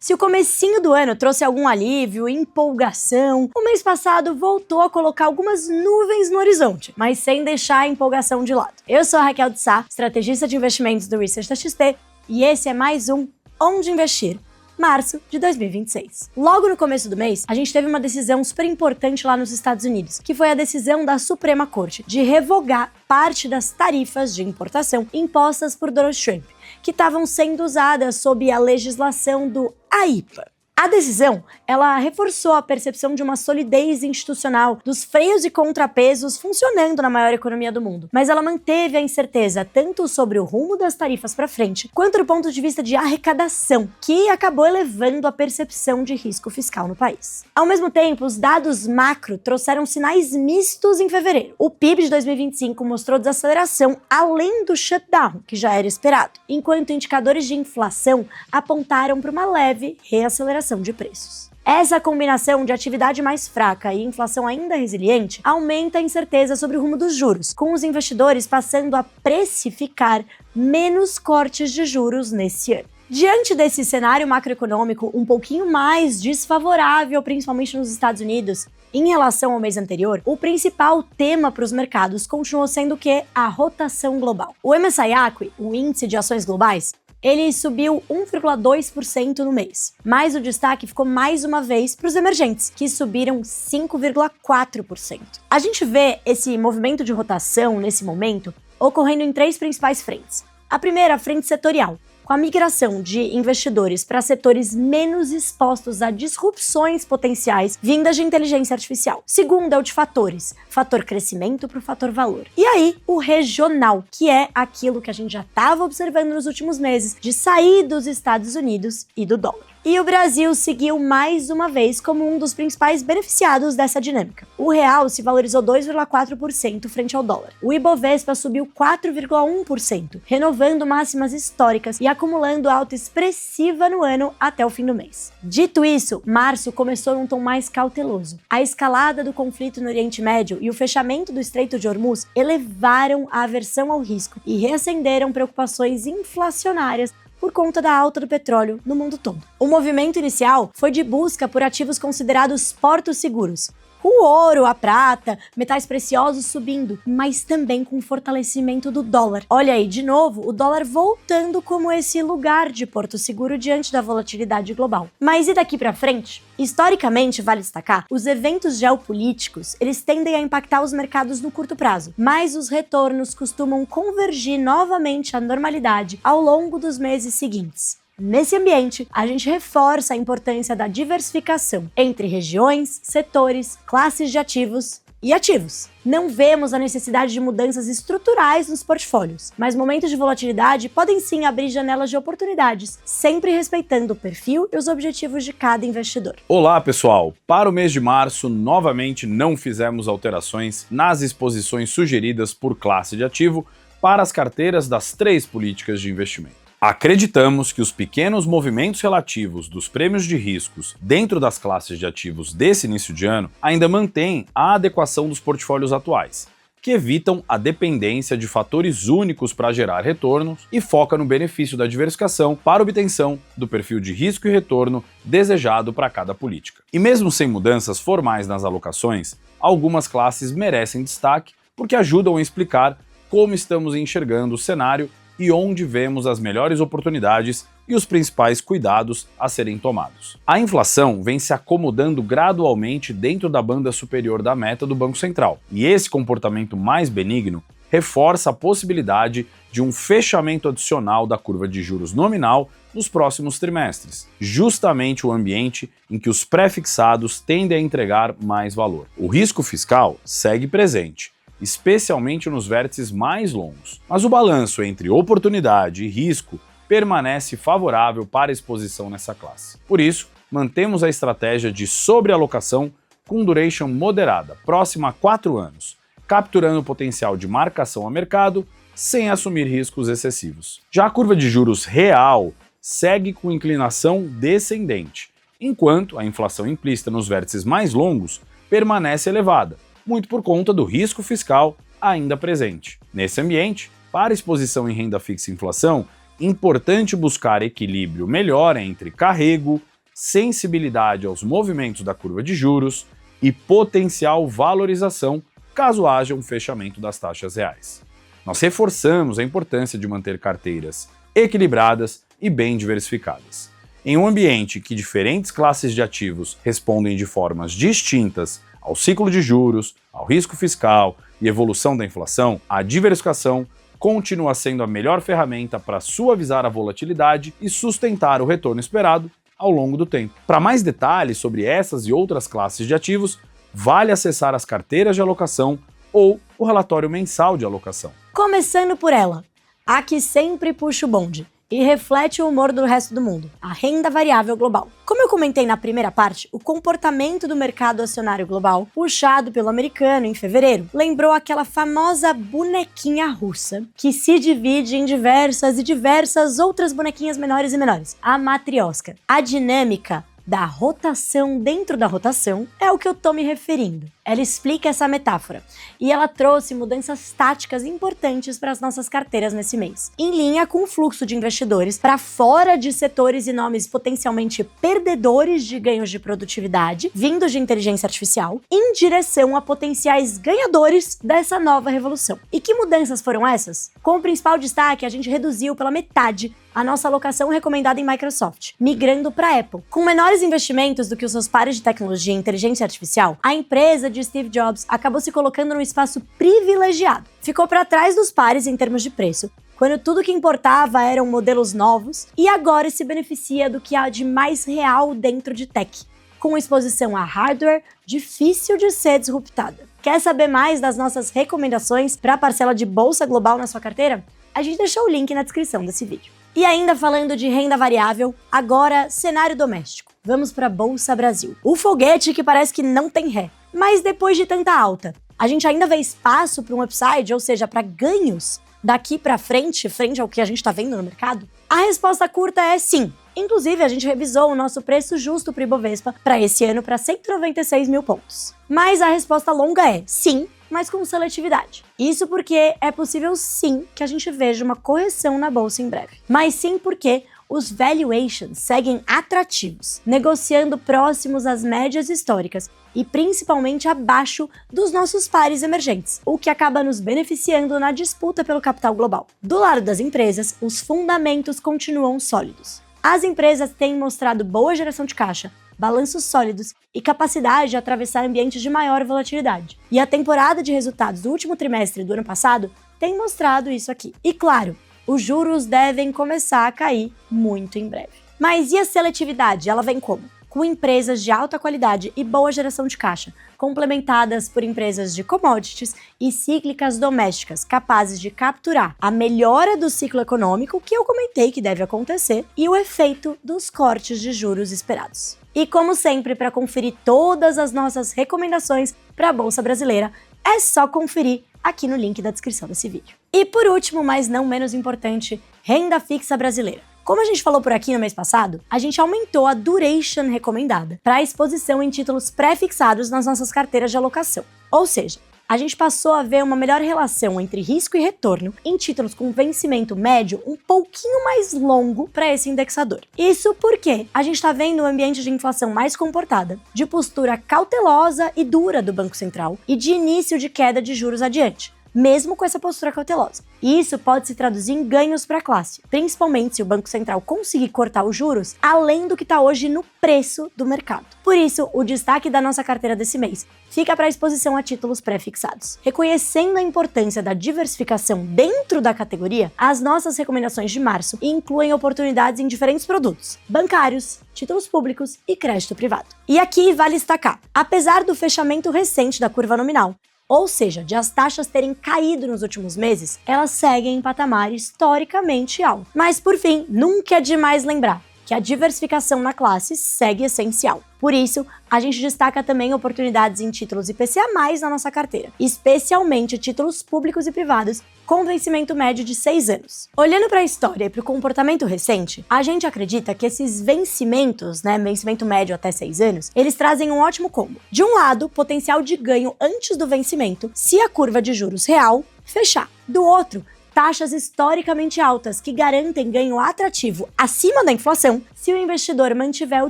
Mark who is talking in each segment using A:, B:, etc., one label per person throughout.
A: Se o comecinho do ano trouxe algum alívio, empolgação, o mês passado voltou a colocar algumas nuvens no horizonte, mas sem deixar a empolgação de lado. Eu sou a Raquel de Sá, estrategista de investimentos do Research da XP, e esse é mais um Onde Investir, março de 2026. Logo no começo do mês, a gente teve uma decisão super importante lá nos Estados Unidos, que foi a decisão da Suprema Corte de revogar parte das tarifas de importação impostas por Donald Trump, que estavam sendo usadas sob a legislação do AIPA. A decisão, ela reforçou a percepção de uma solidez institucional dos freios e contrapesos funcionando na maior economia do mundo, mas ela manteve a incerteza tanto sobre o rumo das tarifas para frente, quanto do ponto de vista de arrecadação, que acabou elevando a percepção de risco fiscal no país. Ao mesmo tempo, os dados macro trouxeram sinais mistos em fevereiro. O PIB de 2025 mostrou desaceleração além do shutdown, que já era esperado, enquanto indicadores de inflação apontaram para uma leve reaceleração de preços. Essa combinação de atividade mais fraca e inflação ainda resiliente aumenta a incerteza sobre o rumo dos juros, com os investidores passando a precificar menos cortes de juros nesse ano. Diante desse cenário macroeconômico um pouquinho mais desfavorável, principalmente nos Estados Unidos, em relação ao mês anterior, o principal tema para os mercados continuou sendo o quê? A rotação global. O MSCI Acqui, o índice de ações globais, ele subiu 1,2% no mês, mas o destaque ficou mais uma vez para os emergentes, que subiram 5,4%. A gente vê esse movimento de rotação, nesse momento, ocorrendo em três principais frentes. A primeira, a frente setorial, com a migração de investidores para setores menos expostos a disrupções potenciais vindas de inteligência artificial. Segundo é o de fatores, fator crescimento para o fator valor. E aí, o regional, que é aquilo que a gente já estava observando nos últimos meses, de sair dos Estados Unidos e do dólar. E o Brasil seguiu mais uma vez como um dos principais beneficiados dessa dinâmica. O real se valorizou 2,4% frente ao dólar. O Ibovespa subiu 4,1%, renovando máximas históricas e acumulando alta expressiva no ano até o fim do mês. Dito isso, março começou num tom mais cauteloso. A escalada do conflito no Oriente Médio e o fechamento do Estreito de Hormuz elevaram a aversão ao risco e reacenderam preocupações inflacionárias por conta da alta do petróleo no mundo todo. O movimento inicial foi de busca por ativos considerados portos seguros, o ouro, a prata, metais preciosos subindo, mas também com o fortalecimento do dólar. Olha aí, de novo, o dólar voltando como esse lugar de porto seguro diante da volatilidade global. Mas e daqui para frente? Historicamente, vale destacar, os eventos geopolíticos, eles tendem a impactar os mercados no curto prazo, mas os retornos costumam convergir novamente à normalidade ao longo dos meses seguintes. Nesse ambiente, a gente reforça a importância da diversificação entre regiões, setores, classes de ativos e ativos. Não vemos a necessidade de mudanças estruturais nos portfólios, mas momentos de volatilidade podem sim abrir janelas de oportunidades, sempre respeitando o perfil e os objetivos de cada investidor.
B: Olá, pessoal! Para o mês de março, novamente não fizemos alterações nas exposições sugeridas por classe de ativo para as carteiras das três políticas de investimento. Acreditamos que os pequenos movimentos relativos dos prêmios de riscos dentro das classes de ativos desse início de ano ainda mantêm a adequação dos portfólios atuais, que evitam a dependência de fatores únicos para gerar retornos e foca no benefício da diversificação para obtenção do perfil de risco e retorno desejado para cada política. E mesmo sem mudanças formais nas alocações, algumas classes merecem destaque porque ajudam a explicar como estamos enxergando o cenário e onde vemos as melhores oportunidades e os principais cuidados a serem tomados. A inflação vem se acomodando gradualmente dentro da banda superior da meta do Banco Central, e esse comportamento mais benigno reforça a possibilidade de um fechamento adicional da curva de juros nominal nos próximos trimestres, justamente o ambiente em que os pré-fixados tendem a entregar mais valor. O risco fiscal segue presente, especialmente nos vértices mais longos. Mas o balanço entre oportunidade e risco permanece favorável para a exposição nessa classe. Por isso, mantemos a estratégia de sobrealocação com duration moderada, próxima a 4 anos, capturando o potencial de marcação a mercado sem assumir riscos excessivos. Já a curva de juros real segue com inclinação descendente, enquanto a inflação implícita nos vértices mais longos permanece elevada, muito por conta do risco fiscal ainda presente. Nesse ambiente, para exposição em renda fixa e inflação, importante buscar equilíbrio melhor entre carrego, sensibilidade aos movimentos da curva de juros e potencial valorização caso haja um fechamento das taxas reais. Nós reforçamos a importância de manter carteiras equilibradas e bem diversificadas. Em um ambiente que diferentes classes de ativos respondem de formas distintas ao ciclo de juros, ao risco fiscal e evolução da inflação, a diversificação continua sendo a melhor ferramenta para suavizar a volatilidade e sustentar o retorno esperado ao longo do tempo. Para mais detalhes sobre essas e outras classes de ativos, vale acessar as carteiras de alocação ou o relatório mensal de alocação.
A: Começando por ela, a que sempre puxa o bonde e reflete o humor do resto do mundo, a renda variável global. Como eu comentei na primeira parte, o comportamento do mercado acionário global, puxado pelo americano em fevereiro, lembrou aquela famosa bonequinha russa, que se divide em diversas outras bonequinhas menores e menores, a matrioska. A dinâmica da rotação dentro da rotação é o que eu tô me referindo. Ela explica essa metáfora e ela trouxe mudanças táticas importantes para as nossas carteiras nesse mês, em linha com o fluxo de investidores para fora de setores e nomes potencialmente perdedores de ganhos de produtividade vindos de inteligência artificial, em direção a potenciais ganhadores dessa nova revolução. E que mudanças foram essas? Com o principal destaque, a gente reduziu pela metade a nossa alocação recomendada em Microsoft, migrando para Apple. Com menores investimentos do que os seus pares de tecnologia e inteligência artificial, a empresa de Steve Jobs acabou se colocando num espaço privilegiado. Ficou para trás dos pares em termos de preço, quando tudo que importava eram modelos novos, e agora se beneficia do que há de mais real dentro de tech, com exposição a hardware difícil de ser disruptada. Quer saber mais das nossas recomendações para a parcela de bolsa global na sua carteira? A gente deixou o link na descrição desse vídeo. E ainda falando de renda variável, agora cenário doméstico. Vamos para a Bolsa Brasil. O foguete que parece que não tem ré. Mas depois de tanta alta, a gente ainda vê espaço para um upside, ou seja, para ganhos daqui para frente ao que a gente está vendo no mercado? A resposta curta é sim. Inclusive, a gente revisou o nosso preço justo para o Ibovespa para esse ano para 196 mil pontos. Mas a resposta longa é sim, mas com seletividade. Isso porque é possível sim que a gente veja uma correção na bolsa em breve. Mas sim porque os valuations seguem atrativos, negociando próximos às médias históricas e principalmente abaixo dos nossos pares emergentes, o que acaba nos beneficiando na disputa pelo capital global. Do lado das empresas, os fundamentos continuam sólidos. As empresas têm mostrado boa geração de caixa, balanços sólidos e capacidade de atravessar ambientes de maior volatilidade. E a temporada de resultados do último trimestre do ano passado tem mostrado isso aqui. E claro, os juros devem começar a cair muito em breve. Mas e a seletividade? Ela vem como? Com empresas de alta qualidade e boa geração de caixa, complementadas por empresas de commodities e cíclicas domésticas capazes de capturar a melhora do ciclo econômico que eu comentei que deve acontecer e o efeito dos cortes de juros esperados. E como sempre, para conferir todas as nossas recomendações para a Bolsa Brasileira, é só conferir aqui no link da descrição desse vídeo. E por último, mas não menos importante, renda fixa brasileira. Como a gente falou por aqui no mês passado, a gente aumentou a duration recomendada para a exposição em títulos pré-fixados nas nossas carteiras de alocação. Ou seja, a gente passou a ver uma melhor relação entre risco e retorno em títulos com vencimento médio um pouquinho mais longo para esse indexador. Isso porque a gente está vendo um ambiente de inflação mais comportada, de postura cautelosa e dura do Banco Central e de início de queda de juros adiante, mesmo com essa postura cautelosa. E isso pode se traduzir em ganhos para a classe, principalmente se o Banco Central conseguir cortar os juros além do que está hoje no preço do mercado. Por isso, o destaque da nossa carteira desse mês fica para a exposição a títulos pré-fixados. Reconhecendo a importância da diversificação dentro da categoria, as nossas recomendações de março incluem oportunidades em diferentes produtos, bancários, títulos públicos e crédito privado. E aqui vale destacar, apesar do fechamento recente da curva nominal, ou seja, de as taxas terem caído nos últimos meses, elas seguem em patamar historicamente alto. Mas, por fim, nunca é demais lembrar que a diversificação na classe segue essencial. Por isso, a gente destaca também oportunidades em títulos IPCA+, na nossa carteira, especialmente títulos públicos e privados com vencimento médio de 6 anos. Olhando para a história e para o comportamento recente, a gente acredita que esses vencimentos, vencimento médio até 6 anos, eles trazem um ótimo combo. De um lado, potencial de ganho antes do vencimento, se a curva de juros real fechar. Do outro, taxas historicamente altas que garantem ganho atrativo acima da inflação se o investidor mantiver o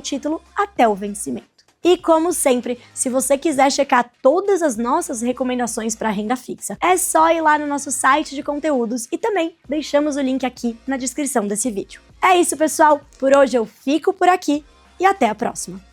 A: título até o vencimento. E como sempre, se você quiser checar todas as nossas recomendações para renda fixa, é só ir lá no nosso site de conteúdos e também deixamos o link aqui na descrição desse vídeo. É isso, pessoal! Por hoje eu fico por aqui e até a próxima!